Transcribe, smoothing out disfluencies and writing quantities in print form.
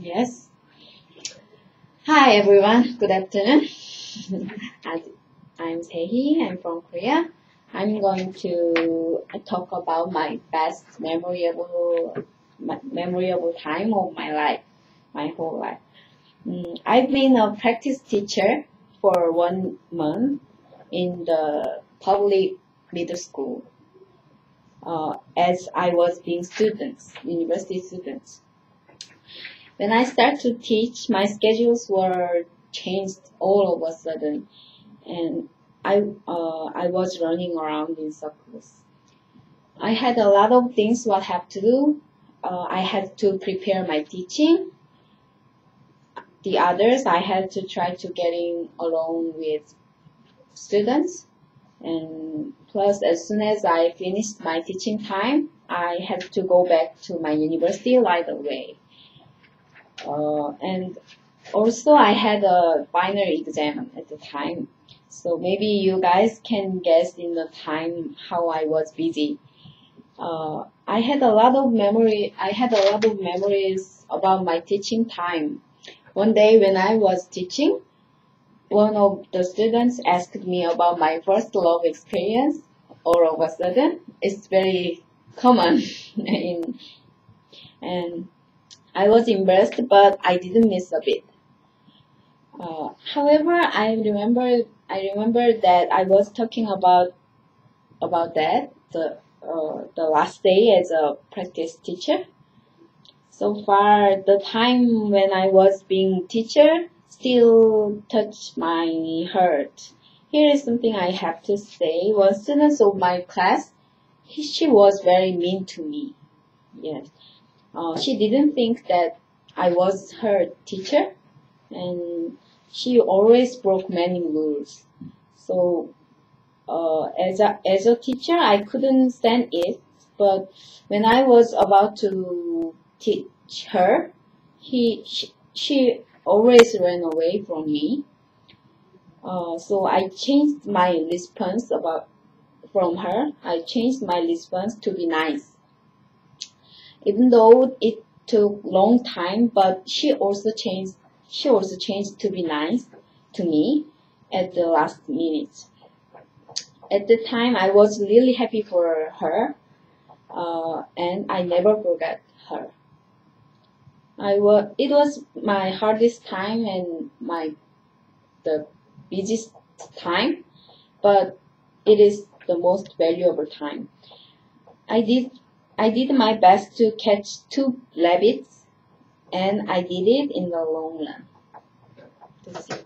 Yes. Hi everyone. Good afternoon. I'm Tae-hee. I'm from Korea. I'm going to talk about my best memorable time of my life, my whole life. I've been a practice teacher for 1 month in the public middle school as I was being university students. When I started to teach, my schedules were changed all of a sudden, and I was running around in circles. I had a lot of things what I have to do. I had to prepare my teaching. The others, I had to try to getting along with students, and plus, as soon as I finished my teaching time, I had to go back to my university right away. And also I had a final exam at the time. So maybe you guys can guess in the time how I was busy. I had a lot of memories about my teaching time. One day when I was teaching, one of the students asked me about my first love experience. All of a sudden, it's very common and I was embarrassed, but I didn't miss a bit. However, I remember that I was talking about that the last day as a practice teacher. So far, the time when I was being teacher still touched my heart. Here is something I have to say. One student of my class, she was very mean to me. Yes. She didn't think that I was her teacher, and she always broke many rules. So, as a teacher, I couldn't stand it. But when I was about to teach her, she always ran away from me. So I changed my response from her. I changed my response to be nice. Even though it took long time, but she also changed to be nice to me at the last minute. At the time, I was really happy for her, and I never forgot her. It was my hardest time and the busiest time, but it is the most valuable time. I did my best to catch 2 rabbits, and I did it in the long run. This is it.